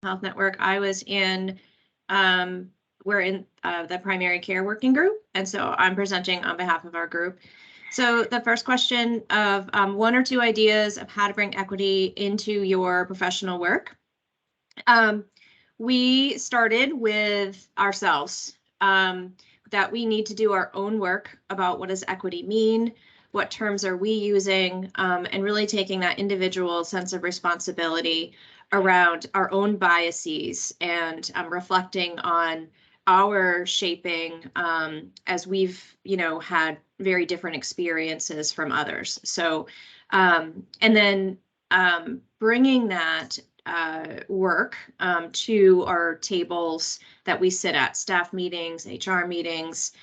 Health Network. I was in, we're in the primary care working group, and so I'm presenting on behalf of our group. So the first question of one or two ideas of how to bring equity into your professional work. We started with ourselves, that we need to do our own work about what does equity mean, what terms are we using, and really taking that individual sense of responsibility around our own biases and reflecting on our shaping as we've, had very different experiences from others. So, and then bringing that work to our tables that we sit at, staff meetings, HR meetings,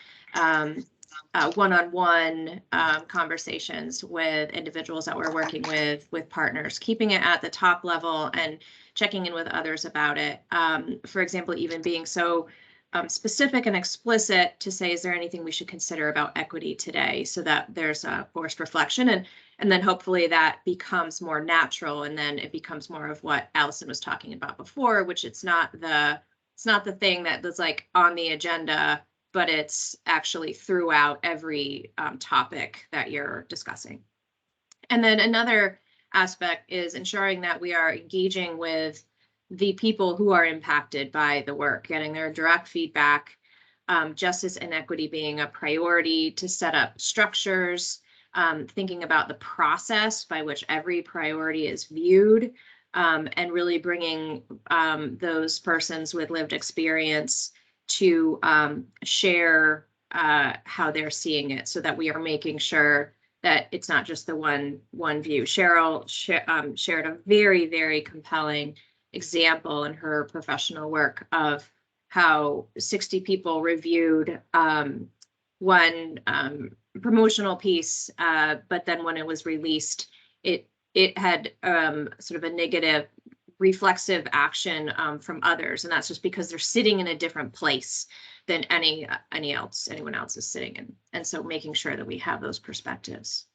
one-on-one conversations with individuals that we're working with partners, keeping it at the top level and checking in with others about it. For example, even being so specific and explicit to say, is there anything we should consider about equity today, so that there's a forced reflection, and then hopefully that becomes more natural, and then it becomes more of what Allison was talking about before, which it's not the thing that was like on the agenda, but it's actually throughout every topic that you're discussing. And then another aspect is ensuring that we are engaging with the people who are impacted by the work, getting their direct feedback, justice and equity being a priority, to set up structures, thinking about the process by which every priority is viewed, and really bringing those persons with lived experience to share how they're seeing it, so that we are making sure that it's not just the one view. Cheryl shared a very, very compelling example in her professional work of how 60 people reviewed one promotional piece, but then when it was released, it had sort of a negative reflexive action from others, and that's just because they're sitting in a different place than anyone else is sitting in. And so making sure that we have those perspectives.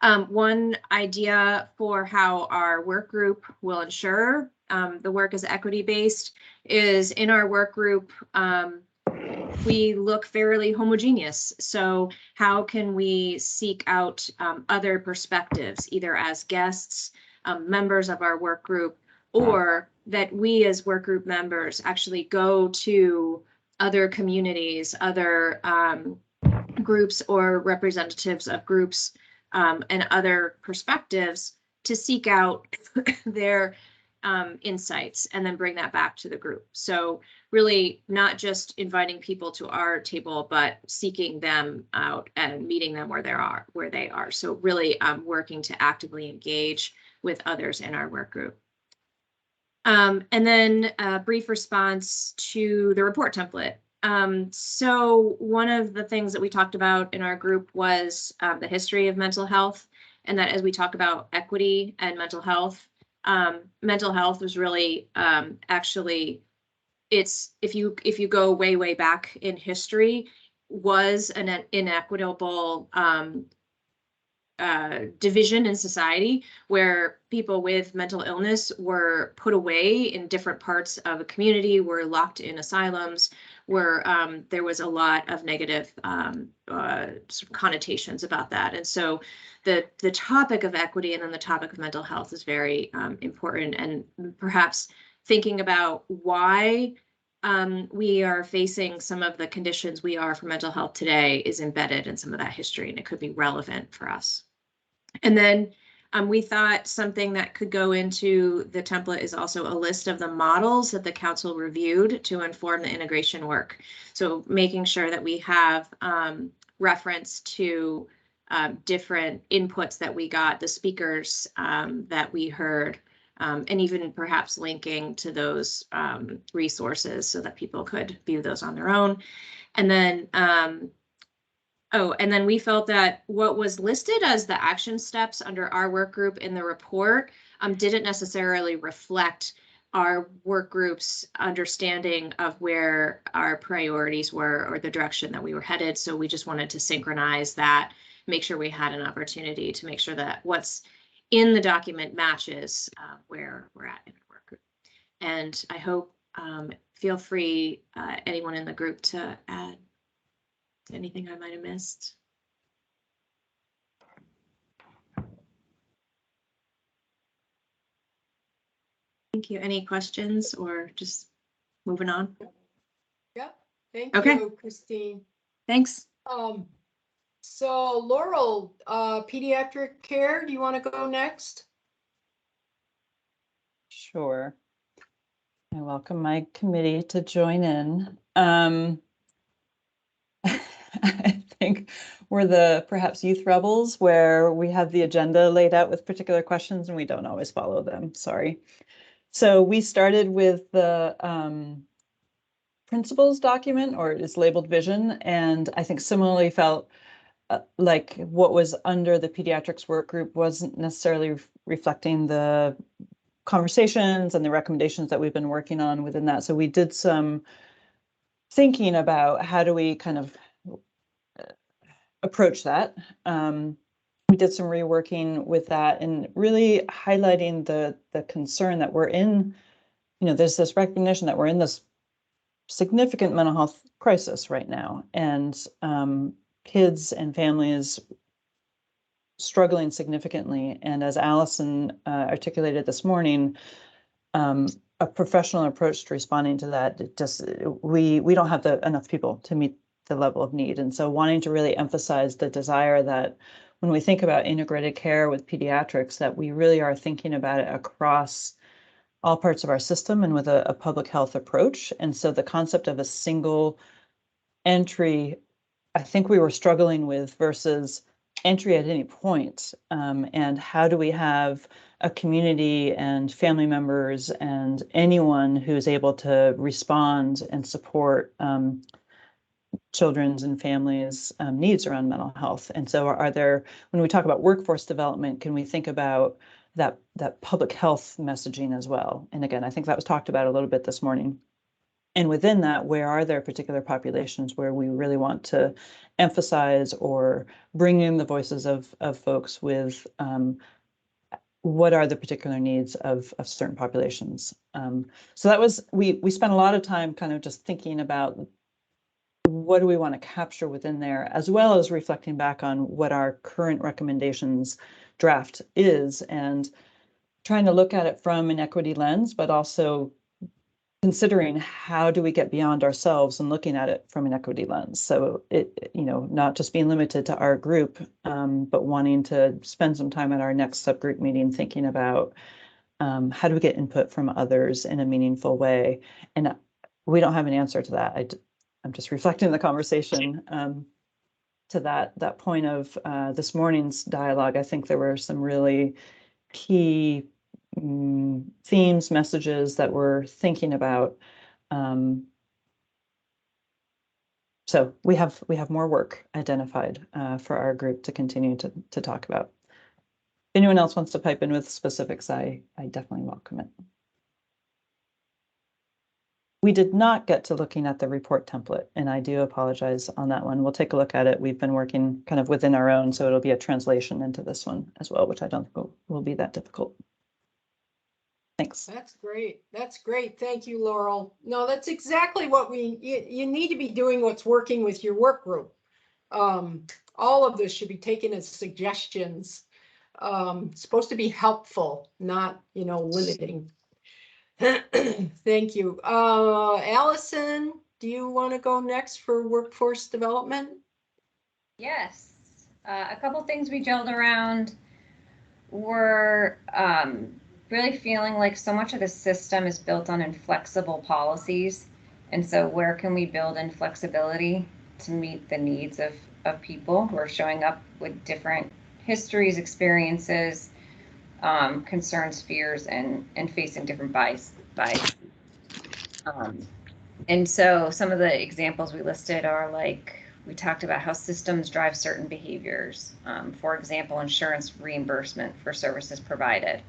One idea for how our work group will ensure the work is equity-based is, in our work group, we look fairly homogeneous. So how can we seek out other perspectives, either as guests, members of our work group, or that we as work group members actually go to other communities, other groups or representatives of groups and other perspectives to seek out their insights and then bring that back to the group. So really not just inviting people to our table, but seeking them out and meeting them where they are. So really working to actively engage with others in our work group. And then a brief response to the report template. So one of the things that we talked about in our group was the history of mental health, and that as we talk about equity and mental health was really actually, it's, if you go way back in history, was an inequitable division in society, where people with mental illness were put away in different parts of a community, were locked in asylums, where there was a lot of negative sort of connotations about that. And so the topic of equity and then the topic of mental health is very important, and perhaps thinking about why we are facing some of the conditions we are for mental health today is embedded in some of that history, and it could be relevant for us. And then we thought something that could go into the template is also a list of the models that the council reviewed to inform the integration work. So making sure that we have reference to different inputs that we got, the speakers that we heard, and even perhaps linking to those resources so that people could view those on their own. And then and then we felt that what was listed as the action steps under our work group in the report didn't necessarily reflect our work group's understanding of where our priorities were or the direction that we were headed. So we just wanted to synchronize that, make sure we had an opportunity to make sure that what's in the document matches where we're at in the work group. And I hope, feel free, anyone in the group, to add anything I might have missed. Thank you. Any questions or just moving on? Yeah, thank Okay. you, Christine. Thanks. So Laurel, pediatric care, do you want to go next? Sure. I welcome my committee to join in. I think we're the perhaps youth rebels where we have the agenda laid out with particular questions and we don't always follow them. Sorry. So we started with the principles document, or it is labeled vision, and I think similarly felt like what was under the pediatrics work group wasn't necessarily reflecting the conversations and the recommendations that we've been working on within that. So we did some thinking about how do we kind of approach that. We did some reworking with that and really highlighting the concern that we're in. You know, there's this recognition that we're in this significant mental health crisis right now, and kids and families struggling significantly. And as Allison articulated this morning, a professional approach to responding to that, it just we don't have enough people to meet the level of need. And so wanting to really emphasize the desire that when we think about integrated care with pediatrics, that we really are thinking about it across all parts of our system and with a public health approach. And so the concept of a single entry, I think we were struggling with versus entry at any point. And how do we have a community and family members and anyone who's able to respond and support children's and families' needs around mental health. And so are there, when we talk about workforce development, can we think about that public health messaging as well? And again, I think that was talked about a little bit this morning. And within that, where are there particular populations where we really want to emphasize or bring in the voices of folks with what are the particular needs of certain populations? So that was, we spent a lot of time kind of just thinking about what do we want to capture within there, as well as reflecting back on what our current recommendations draft is, and trying to look at it from an equity lens, but also considering how do we get beyond ourselves and looking at it from an equity lens. So it, you know, not just being limited to our group, but wanting to spend some time at our next subgroup meeting thinking about how do we get input from others in a meaningful way. And we don't have an answer to that. I'm just reflecting the conversation to that point of this morning's dialogue. I think there were some really key themes, messages that we're thinking about. So we have more work identified for our group to continue to talk about. If anyone else wants to pipe in with specifics, I definitely welcome it. We did not get to looking at the report template, and I do apologize on that one. We'll take a look at it. We've been working kind of within our own, so it'll be a translation into this one as well, which I don't think will be that difficult. Thanks. That's great. That's great. Thank you, Laurel. No, that's exactly what you need to be doing, what's working with your work group. All of this should be taken as suggestions. Supposed to be helpful, not, you know, limiting. Thank you. Allison, do you want to go next for workforce development? Yes. A couple things we gelled around were really feeling like so much of the system is built on inflexible policies. And so where can we build in flexibility to meet the needs of people who are showing up with different histories, experiences, concerns, fears, and facing different bias. And so some of the examples we listed are like, we talked about how systems drive certain behaviors. For example, insurance reimbursement for services provided,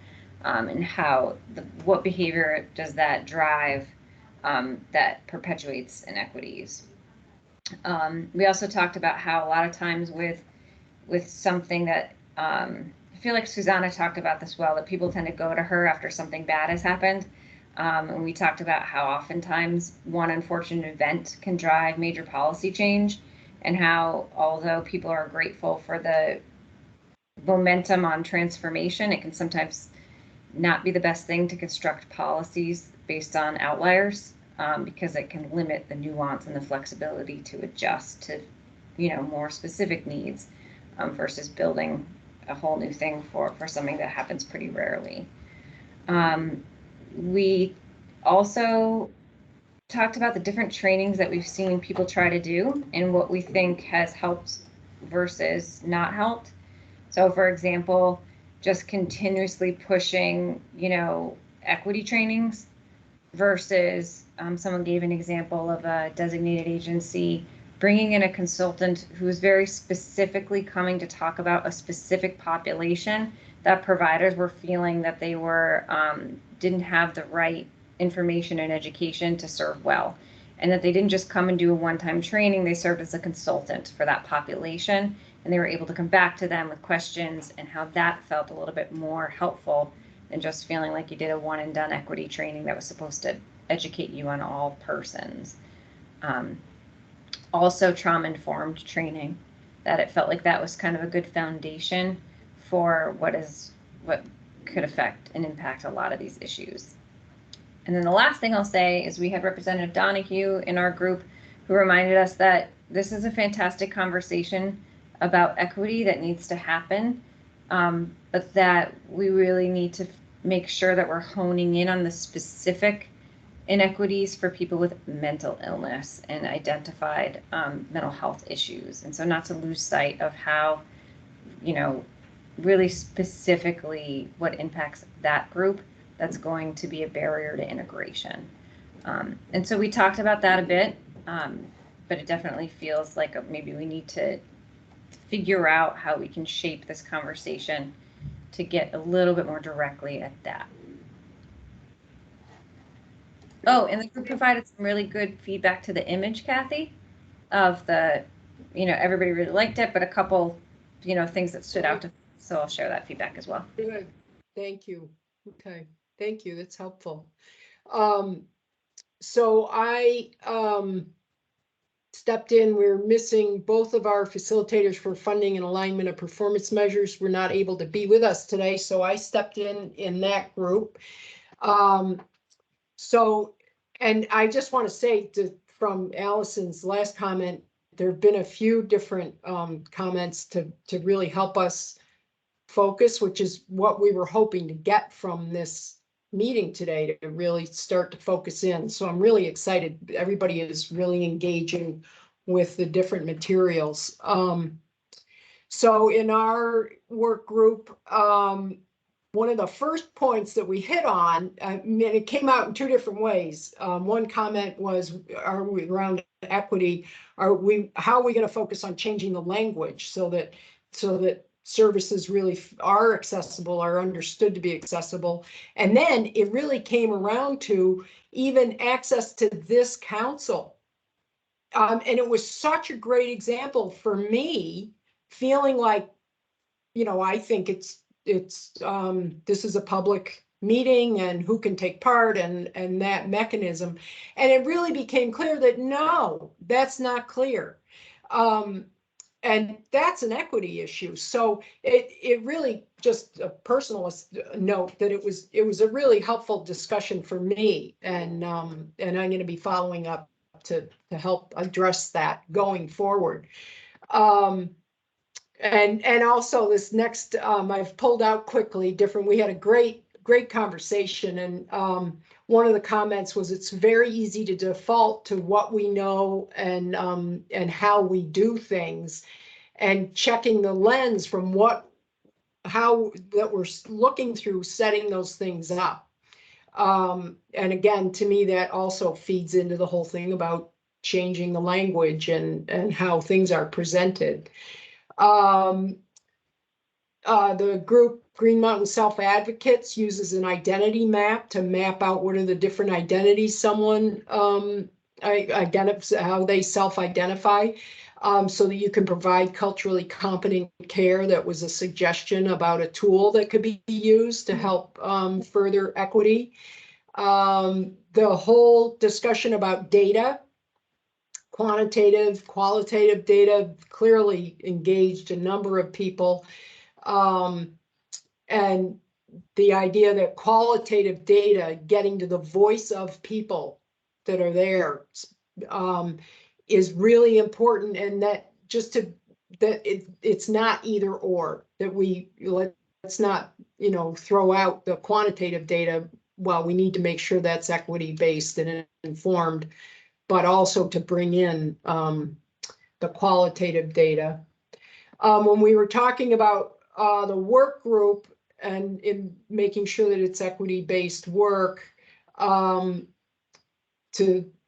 and how what behavior does that drive that perpetuates inequities. We also talked about how a lot of times with something that I feel like Susanna talked about this well, that people tend to go to her after something bad has happened. And we talked about how oftentimes one unfortunate event can drive major policy change, and how although people are grateful for the momentum on transformation, it can sometimes not be the best thing to construct policies based on outliers, because it can limit the nuance and the flexibility to adjust to, more specific needs, versus building a whole new thing for something that happens pretty rarely. We also talked about the different trainings that we've seen people try to do and what we think has helped versus not helped. So for example, just continuously pushing, equity trainings versus someone gave an example of a designated agency bringing in a consultant who is very specifically coming to talk about a specific population that providers were feeling that they were didn't have the right information and education to serve well, and that they didn't just come and do a one-time training, they served as a consultant for that population, and they were able to come back to them with questions, and how that felt a little bit more helpful than just feeling like you did a one and done equity training that was supposed to educate you on all persons. Also trauma-informed training, that it felt like that was kind of a good foundation for what could affect and impact a lot of these issues. And then the last thing I'll say is we had Representative Donahue in our group who reminded us that this is a fantastic conversation about equity that needs to happen, but that we really need to make sure that we're honing in on the specific inequities for people with mental illness and identified mental health issues. And so not to lose sight of how, really specifically what impacts that group that's going to be a barrier to integration. And so we talked about that a bit, but it definitely feels like maybe we need to figure out how we can shape this conversation to get a little bit more directly at that. Oh, and the group provided some really good feedback to the image, Kathy, of the, everybody really liked it, but a couple, things that stood out to, so I'll share that feedback as well. Good, thank you. Okay, thank you, that's helpful. So I stepped in. We're missing both of our facilitators for funding and alignment of performance measures. We're not able to be with us today, so I stepped in that group. And I just want to say from Allison's last comment, there have been a few different comments to really help us focus, which is what we were hoping to get from this meeting today, to really start to focus in. So I'm really excited. Everybody is really engaging with the different materials. So in our work group, one of the first points that we hit on, it came out in two different ways. One comment was, are we around equity? How are we going to focus on changing the language so that services really are accessible, are understood to be accessible? And then it really came around to even access to this council. And it was such a great example for me, feeling like, I think this is a public meeting and who can take part and that mechanism. And it really became clear that no, that's not clear. And that's an equity issue. So it really, just a personal note, that it was a really helpful discussion for me. And I'm going to be following up to help address that going forward. And also this next, I've pulled out quickly we had a great conversation. And one of the comments was, it's very easy to default to what we know and how we do things, and checking the lens from how that we're looking through, setting those things up. And again, to me, that also feeds into the whole thing about changing the language and how things are presented. The group Green Mountain Self Advocates uses an identity map to map out what are the different identities someone identifies, how they self-identify, so that you can provide culturally competent care. That was a suggestion about a tool that could be used to help further equity. The whole discussion about data, quantitative, qualitative data, clearly engaged a number of people. And the idea that qualitative data, getting to the voice of people that are there, is really important, and that just to that it's not either or, that let's not, you know, throw out the quantitative data. Well, we need to make sure that's equity based and informed, but also to bring in the qualitative data. When we were talking about the work group and in making sure that it's equity-based work,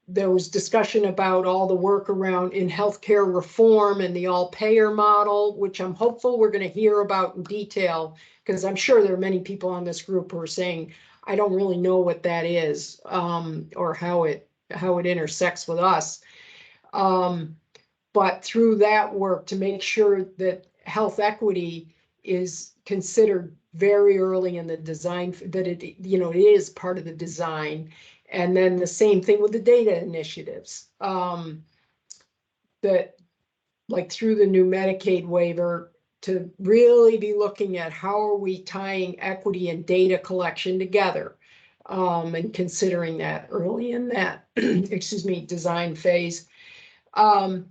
there was discussion about all the work around in healthcare reform and the all-payer model, which I'm hopeful we're going to hear about in detail, because I'm sure there are many people on this group who are saying, I don't really know what that is, or how it intersects with us. But through that work to make sure that health equity is considered very early in the design, that it, you know, it is part of the design. And then the same thing with the data initiatives, that like through the new Medicaid waiver, to really be looking at how are we tying equity and data collection together, and considering that early in that, excuse me, design phase. And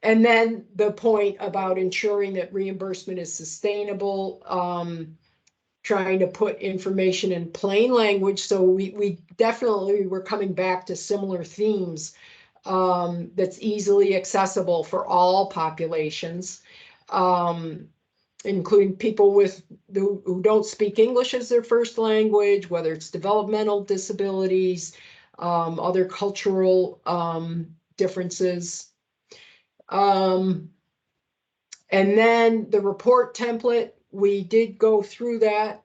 then the point about ensuring that reimbursement is sustainable, trying to put information in plain language. So we definitely were coming back to similar themes, that's easily accessible for all populations, including people who don't speak English as their first language, whether it's developmental disabilities, other cultural differences. And then the report template, we did go through that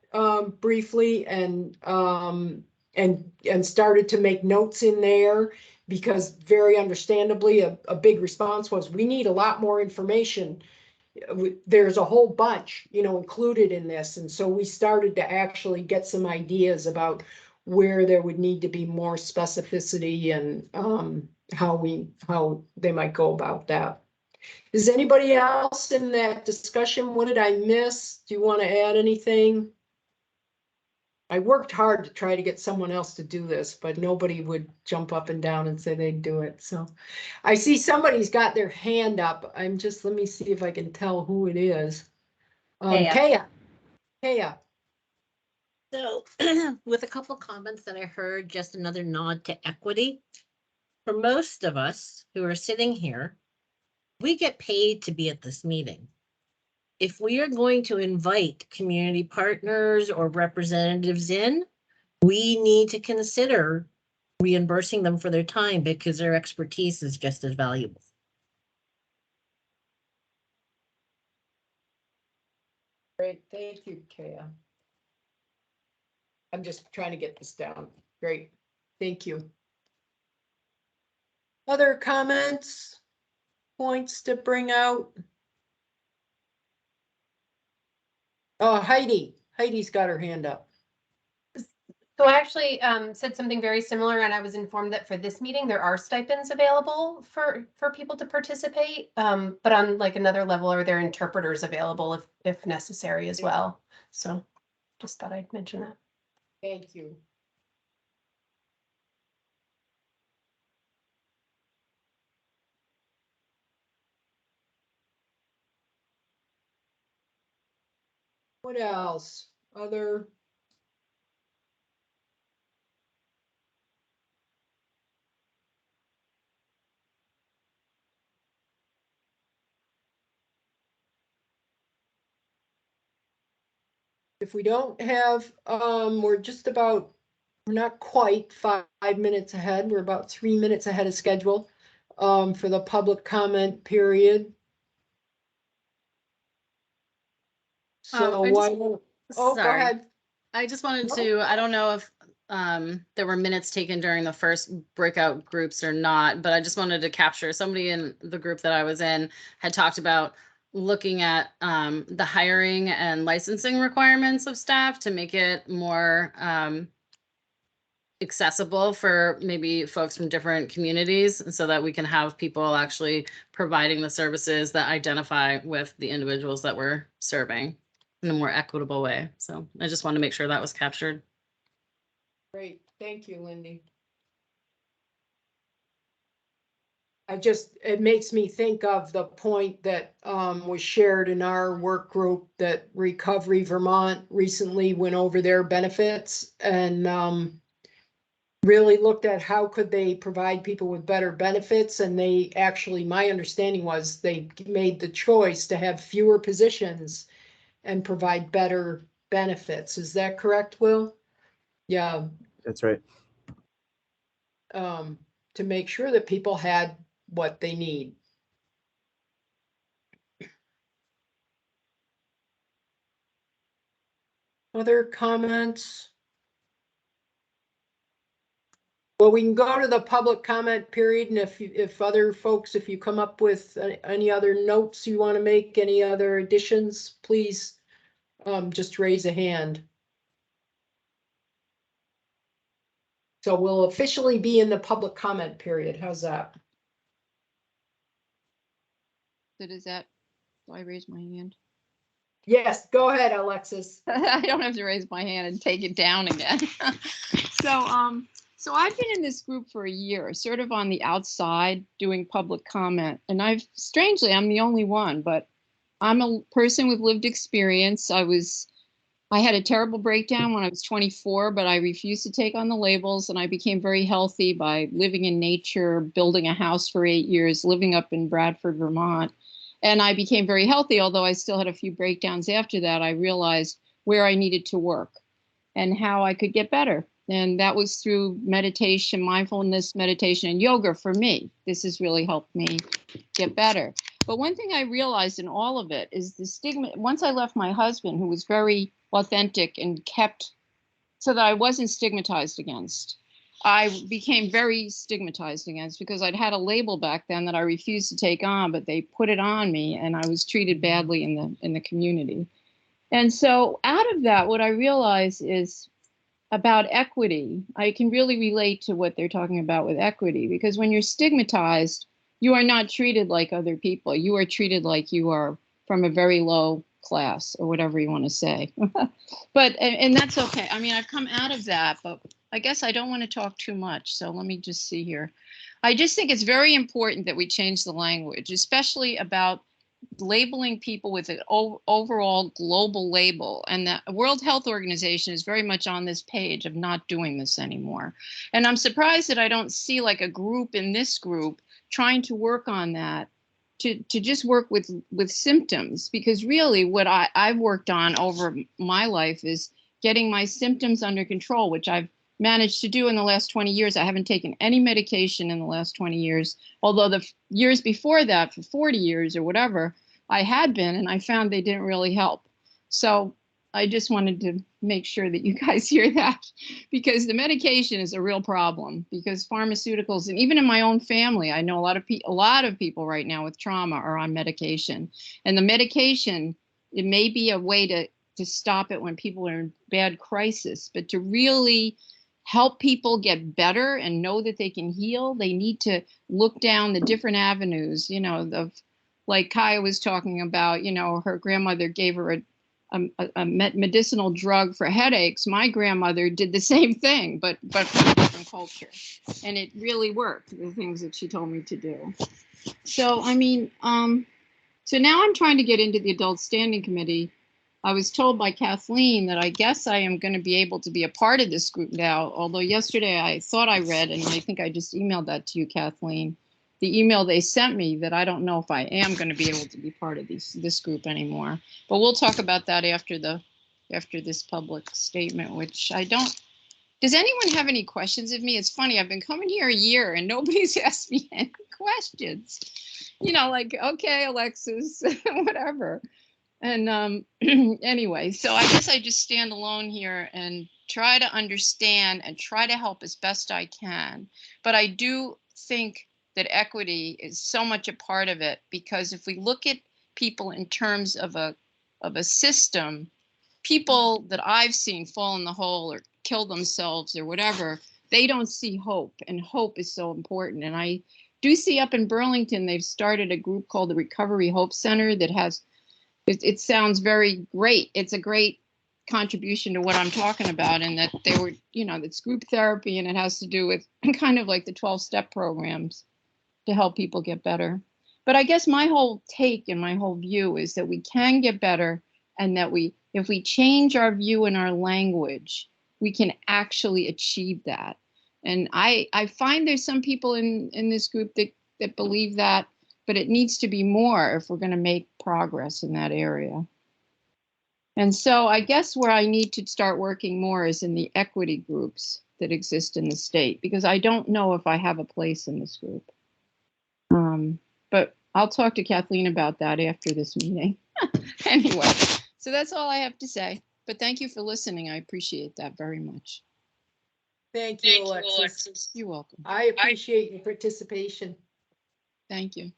briefly, and started to make notes in there, because very understandably a big response was, we need a lot more information. There's a whole bunch, you know, included in this, and so we started to actually get some ideas about where there would need to be more specificity, and how they might go about that. Is anybody else in that discussion? What did I miss? Do you want to add anything? I worked hard to try to get someone else to do this, but nobody would jump up and down and say they'd do it. So I see somebody's got their hand up. Let me see if I can tell who it is. Kaya. So with a couple of comments that I heard, just another nod to equity. For most of us who are sitting here, we get paid to be at this meeting. If we are going to invite community partners or representatives in, we need to consider reimbursing them for their time, because their expertise is just as valuable. Great, thank you, Kaya. I'm just trying to get this down. Great, thank you. Other comments, points to bring out? Oh, Heidi's got her hand up. So I actually said something very similar, and I was informed that for this meeting, there are stipends available for people to participate. But on like another level, are there interpreters available if necessary as well? So just thought I'd mention that. Thank you. What else? Other? If we don't have, we're not quite 5 minutes ahead. We're about 3 minutes ahead of schedule for the public comment period. So why don't, go Sorry. ahead. I just wanted No. to, I don't know if there were minutes taken during the first breakout groups or not, but I just wanted to capture, somebody in the group that I was in had talked about looking at the hiring and licensing requirements of staff to make it more accessible for maybe folks from different communities, and so that we can have people actually providing the services that identify with the individuals that we're serving in a more equitable way. So I just want to make sure that was captured. Great, thank you, Lindy. It makes me think of the point that was shared in our work group that Recovery Vermont recently went over their benefits and really looked at how could they provide people with better benefits. And they actually, my understanding was they made the choice to have fewer positions and provide better benefits. Is that correct, Will? Yeah. That's right. To make sure that people had what they need. Other comments? Well, we can go to the public comment period, and if other folks, if you come up with any other notes you want to make, any other additions, please just raise a hand. So we'll officially be in the public comment period. How's that? So does that, do I raise my hand? Yes, go ahead, Alexis. I don't have to raise my hand and take it down again. So I've been in this group for a year, sort of on the outside doing public comment. And strangely, I'm the only one, but I'm a person with lived experience. I had a terrible breakdown when I was 24, but I refused to take on the labels, and I became very healthy by living in nature, building a house for 8 years, living up in Bradford, Vermont. And I became very healthy, although I still had a few breakdowns after that. I realized where I needed to work and how I could get better. And that was through meditation, mindfulness, meditation, and yoga for me. This has really helped me get better. But one thing I realized in all of it is the stigma. Once I left my husband, who was very authentic and kept so that I wasn't stigmatized against, I became very stigmatized against because I'd had a label back then that I refused to take on, but they put it on me and I was treated badly in the community. And so out of that, what I realized is about equity. I can really relate to what they're talking about with equity, because when you're stigmatized, you are not treated like other people. You are treated like you are from a very low class or whatever you want to say. And that's okay. I mean, I've come out of that, but I guess I don't want to talk too much. So let me just see here. I just think it's very important that we change the language, especially about labeling people with an overall global label. And the World Health Organization is very much on this page of not doing this anymore. And I'm surprised that I don't see like a group in this group trying to work on that, to just work with symptoms, because really what I've worked on over my life is getting my symptoms under control, which I've managed to do in the last 20 years. I haven't taken any medication in the last 20 years, although the years before that, for 40 years or whatever, I had been, and I found they didn't really help. So I just wanted to make sure that you guys hear that, because the medication is a real problem, because pharmaceuticals, and even in my own family, I know a lot of people right now with trauma are on medication, and the medication, it may be a way to stop it when people are in bad crisis, but to really help people get better and know that they can heal, they need to look down the different avenues, like Kaya was talking about, her grandmother gave her a medicinal drug for headaches. My grandmother did the same thing, but from a different culture. And it really worked, the things that she told me to do. So, I mean, so now I'm trying to get into the Adult Standing Committee. I was told by Kathleen that I guess I am going to be able to be a part of this group now, although yesterday I thought I read, and I think I just emailed that to you, Kathleen, the email they sent me that I don't know if I am going to be able to be part of this group anymore. But we'll talk about that after this public statement, which I don't. Does anyone have any questions of me? It's funny, I've been coming here a year and nobody's asked me any questions. Like, okay, Alexis, whatever. And anyway, so I guess I just stand alone here and try to understand and try to help as best I can. But I do think that equity is so much a part of it, because if we look at people in terms of a system, people that I've seen fall in the hole or kill themselves or whatever, they don't see hope, and hope is so important. And I do see up in Burlington, they've started a group called the Recovery Hope Center that has, it sounds very great. It's a great contribution to what I'm talking about, and that they were, you know, that's group therapy, and it has to do with kind of like the 12-step programs to help people get better. But I guess my whole take and my whole view is that we can get better, and that if we change our view and our language, we can actually achieve that. And I find there's some people in this group that believe that, but it needs to be more if we're going to make progress in that area. And so I guess where I need to start working more is in the equity groups that exist in the state, because I don't know if I have a place in this group. But I'll talk to Kathleen about that after this meeting. Anyway, so that's all I have to say. But thank you for listening. I appreciate that very much. Thank you, Alexis. You're welcome. I appreciate your participation. Thank you.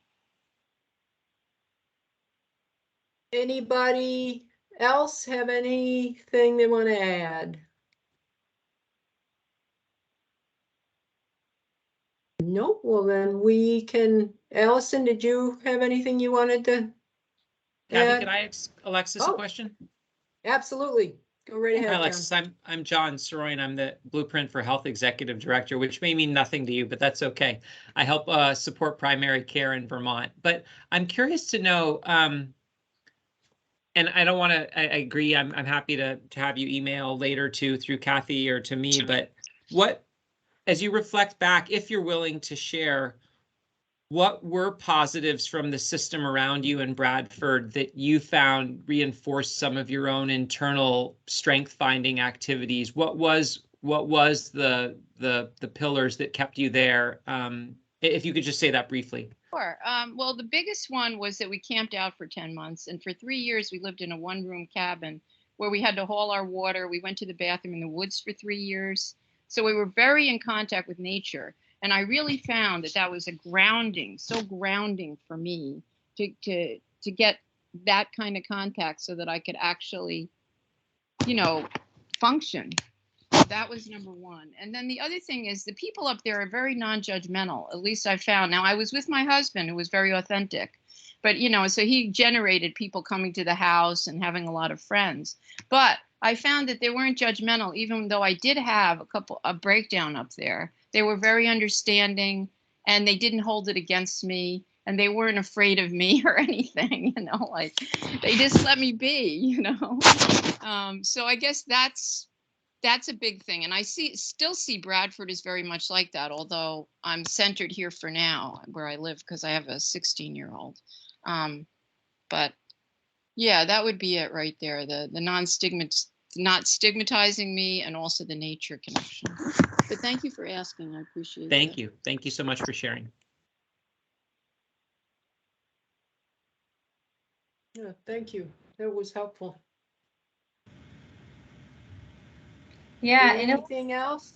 Anybody else have anything they want to add? Nope. Well, then we can. Allison, did you have anything you wanted to Kathy, add? could I ask Alexis Oh. a question? Absolutely. Go right Hi, ahead, John. Alexis. I'm John Soroyan. I'm the Blueprint for Health Executive Director, which may mean nothing to you, but that's okay. I help support primary care in Vermont. But I'm curious to know, and I don't want to. I agree. I'm happy to have you email later through Kathy or to me. But what, as you reflect back, if you're willing to share, what were positives from the system around you in Bradford that you found reinforced some of your own internal strength finding activities? What was the pillars that kept you there? If you could just say that briefly. Sure. Well, the biggest one was that we camped out for 10 months. And for 3 years, we lived in a one-room cabin where we had to haul our water. We went to the bathroom in the woods for 3 years. So we were very in contact with nature. And I really found that was a grounding, so grounding for me to get that kind of contact so that I could actually, you know, function. That was number one. And then the other thing is the people up there are very non-judgmental, at least I found. Now, I was with my husband, who was very authentic. But, you know, so he generated people coming to the house and having a lot of friends. But I found that they weren't judgmental, even though I did have a breakdown up there. They were very understanding, and they didn't hold it against me, and they weren't afraid of me or anything, you know, like they just let me be, you know. So I guess that's a big thing. And I still see Bradford is very much like that, although I'm centered here for now where I live because I have a 16-year-old. But yeah, that would be it right there. The not stigmatizing me, and also the nature connection. But thank you for asking. I appreciate it. Thank you. Thank you so much for sharing. Yeah, thank you. That was helpful. Yeah, and Anything else?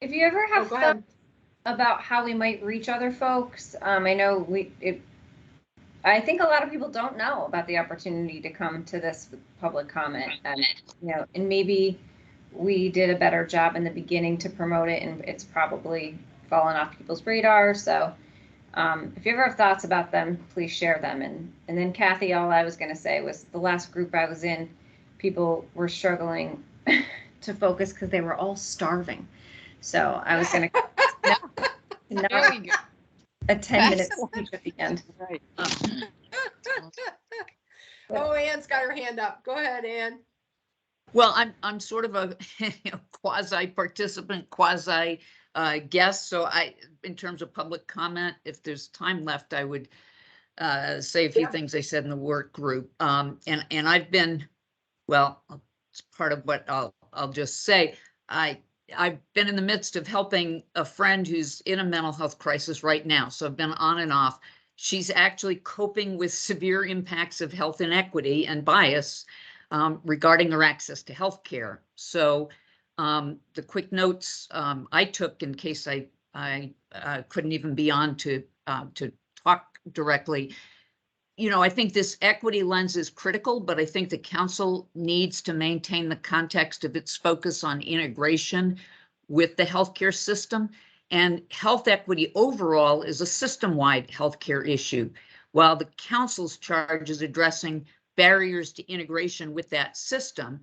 if you ever have Oh, go thought ahead. about how we might reach other folks, I know I think a lot of people don't know about the opportunity to come to this public comment, and you know, and maybe we did a better job in the beginning to promote it, and it's probably fallen off people's radar. So if you ever have thoughts about them, please share them. And then Kathy, all I was going to say was the last group I was in, people were struggling to focus because they were all starving. So I was going to There we go. a 10-minute speech at the end. Right. Oh, Ann's got her hand up. Go ahead, Ann. Well, I'm sort of a quasi participant, quasi guest. So in terms of public comment, if there's time left, I would say a few things I said in the work group. And I've been, well, it's part of what I'll just say. I've been in the midst of helping a friend who's in a mental health crisis right now. So I've been on and off. She's actually coping with severe impacts of health inequity and bias regarding her access to health care. So the quick notes I took in case I couldn't even be on to talk directly. You know, I think this equity lens is critical, but I think the council needs to maintain the context of its focus on integration with the healthcare system. And health equity overall is a system-wide healthcare issue, while the council's charge is addressing barriers to integration with that system.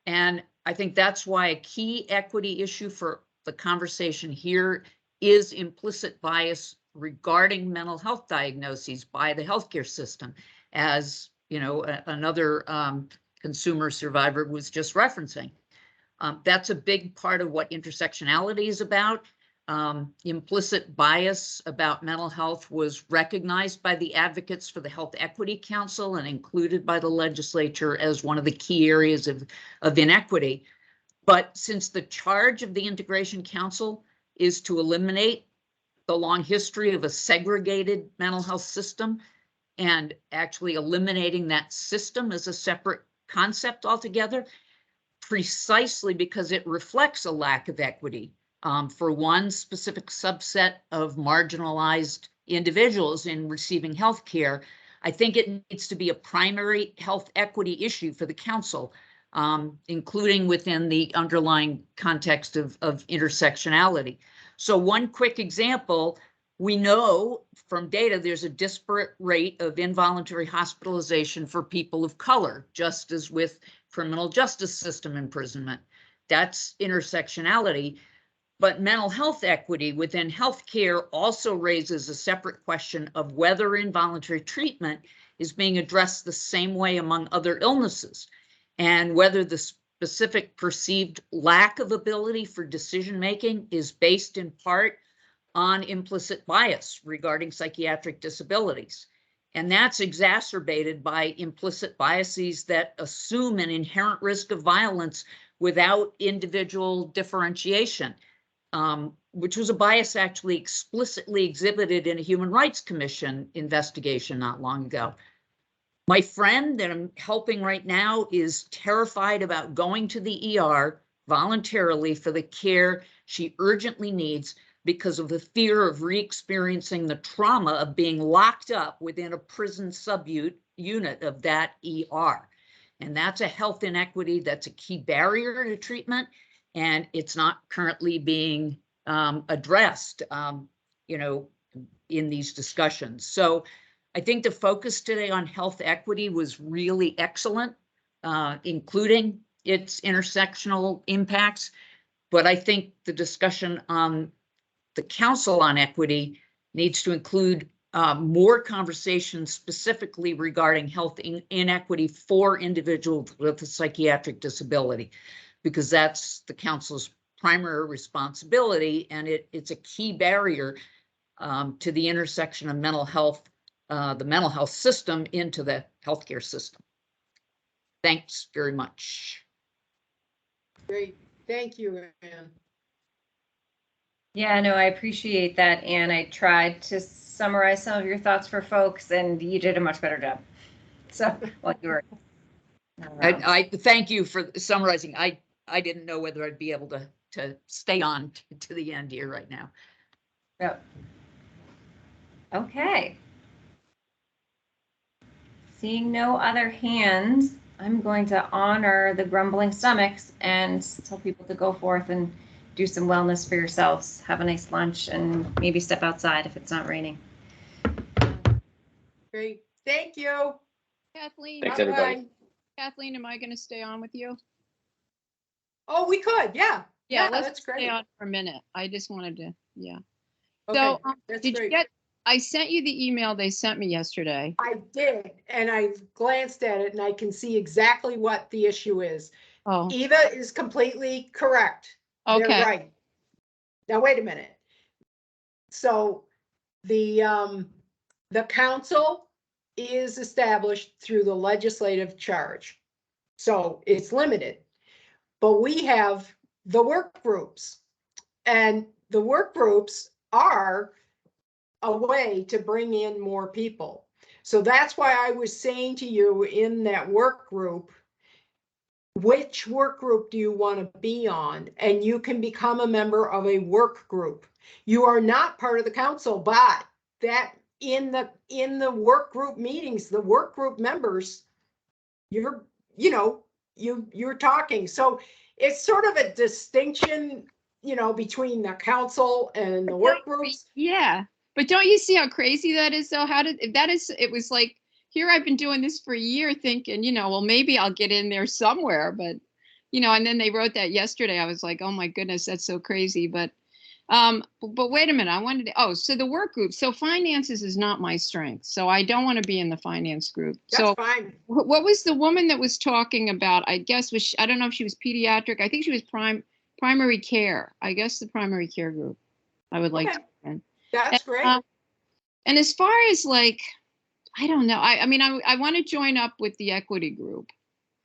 And I think that's why a key equity issue for the conversation here is implicit bias regarding mental health diagnoses by the healthcare system, as you know, another consumer survivor was just referencing. That's a big part of what intersectionality is about. Implicit bias about mental health was recognized by the advocates for the Health Equity Council and included by the legislature as one of the key areas of inequity. But since the charge of the Integration Council is to eliminate the long history of a segregated mental health system and actually eliminating that system as a separate concept altogether, precisely because it reflects a lack of equity for one specific subset of marginalized individuals in receiving health care, I think it needs to be a primary health equity issue for the council, including within the underlying context of intersectionality. So one quick example, we know from data there's a disparate rate of involuntary hospitalization for people of color, just as with criminal justice system imprisonment. That's intersectionality. But mental health equity within healthcare also raises a separate question of whether involuntary treatment is being addressed the same way among other illnesses, and whether the specific perceived lack of ability for decision-making is based in part on implicit bias regarding psychiatric disabilities. And that's exacerbated by implicit biases that assume an inherent risk of violence without individual differentiation. Which was a bias actually explicitly exhibited in a Human Rights Commission investigation not long ago. My friend that I'm helping right now is terrified about going to the ER voluntarily for the care she urgently needs because of the fear of re-experiencing the trauma of being locked up within a prison sub-unit of that ER. And that's a health inequity that's a key barrier to treatment, and it's not currently being addressed, you know, in these discussions. So I think the focus today on health equity was really excellent, including its intersectional impacts. But I think the discussion on the Council on Equity needs to include more conversations specifically regarding health inequity for individuals with a psychiatric disability, because that's the council's primary responsibility, and it's a key barrier to the intersection of mental health, the mental health system into the healthcare system. Thanks very much. Great, thank you, Anne. Yeah, no, I appreciate that, Anne. I tried to summarize some of your thoughts for folks, and you did a much better job. So, well, you were. I thank you for summarizing. I didn't know whether I'd be able to stay on to the end here right now. Yep. Okay. Seeing no other hands, I'm going to honor the grumbling stomachs and tell people to go forth and do some wellness for yourselves. Have a nice lunch and maybe step outside if it's not raining. Great, thank you. Kathleen, Thanks, everybody. Bye-bye. Kathleen, am I going to stay on with you? Oh, we could, yeah. Yeah, let's that's stay great. on for a minute. I just wanted to, yeah. Okay, So that's did you great. get, I sent you the email they sent me yesterday. I did, and I glanced at it and I can see exactly what the issue is. Oh, Eva is completely correct. They're okay. right. Now, wait a minute. So the council is established through the legislative charge. So it's limited, but we have the work groups, and the work groups are a way to bring in more people. So that's why I was saying to you in that work group, which work group do you want to be on? And you can become a member of a work group. You are not part of the council, but that in the work group meetings, the work group members, you're talking. So it's sort of a distinction you know, between the council and the work groups. Yeah, but don't you see how crazy that is though? How did, if that is, it was like, here I've been doing this for a year thinking, well, maybe I'll get in there somewhere, but, and then they wrote that yesterday. I was like, oh my goodness, that's so crazy. But wait a minute, I wanted to, so the work group, so finances is not my strength. So I don't want to be in the finance group. That's fine. What was the woman that was talking about? I guess I don't know if she was pediatric. I think she was primary care. I guess the primary care group. I would like to. That's great. And as far as like, I don't know. I mean, I want to join up with the equity group,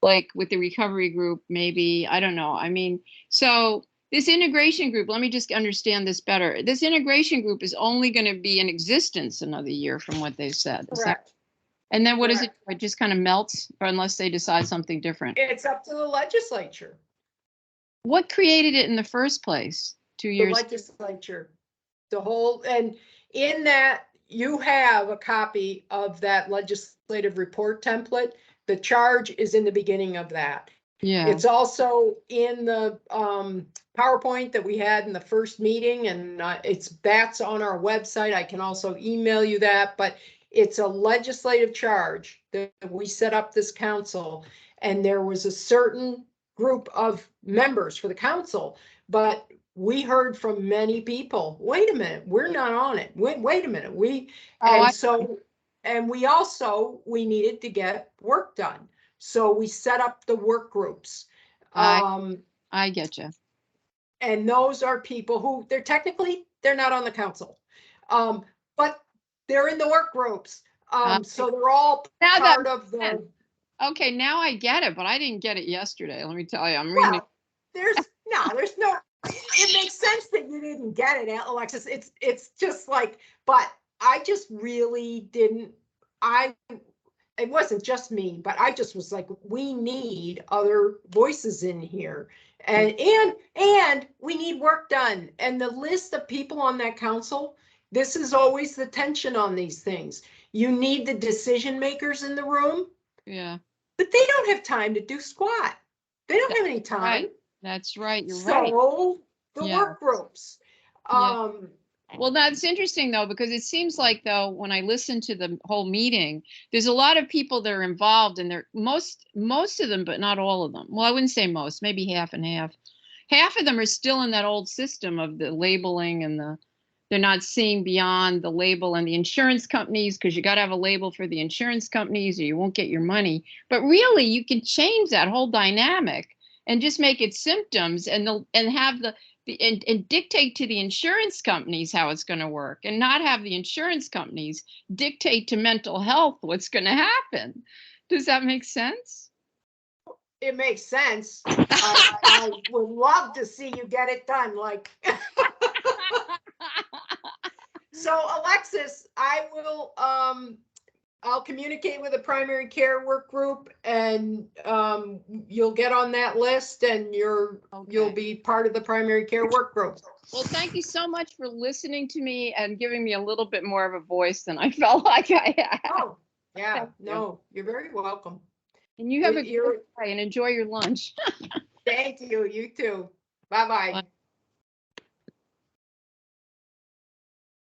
like with the recovery group, maybe. I don't know. I mean, so this integration group, let me just understand this better. This integration group is only going to be in existence another year from what they said. Correct. And then what is it? It just kind of melts, or unless they decide something different. It's up to the legislature. What created it in the first place? 2 The years. legislature, the whole, and in that you have a copy of that legislative report template. The charge is in the beginning of that. Yeah. It's also in the PowerPoint that we had in the first meeting, and that's on our website. I can also email you that, but it's a legislative charge that we set up this council, and there was a certain group of members for the council, but we heard from many people, wait a minute, we're not on it. Wait a minute. We needed to get work done. So we set up the work groups. I get you. And those are people who they're not on the council. But they're in the work groups. So they're all part of the. Okay, now I get it, but I didn't get it yesterday. Let me tell you, I'm reading. There's no, it makes sense that you didn't get it, Alexis. It's just like, but I just really didn't, it wasn't just me, but I just was like, we need other voices in here. And we need work done. And the list of people on that council, this is always the tension on these things. You need the decision makers in the room. Yeah. But they don't have time to do squat. They don't have any time. Right. That's right. You're right. So the work groups. Well, that's interesting though, because it seems like though, when I listen to the whole meeting, there's a lot of people that are involved, and they're most of them, but not all of them. Well, I wouldn't say most, maybe half and half. Half of them are still in that old system of the labeling, and they're not seeing beyond the label and the insurance companies, because you got to have a label for the insurance companies or you won't get your money. But really, you can change that whole dynamic and just make it symptoms, and dictate to the insurance companies how it's going to work, and not have the insurance companies dictate to mental health what's going to happen. Does that make sense? It makes sense. I would love to see you get it done. Like, so Alexis, I will, I'll communicate with the primary care work group, and you'll get on that list, and you'll be part of the primary care work group. Well, thank you so much for listening to me and giving me a little bit more of a voice than I felt like I had. Oh, yeah, no, you're very welcome. And you have a good day and enjoy your lunch. Thank you. You too. Bye-bye. Bye.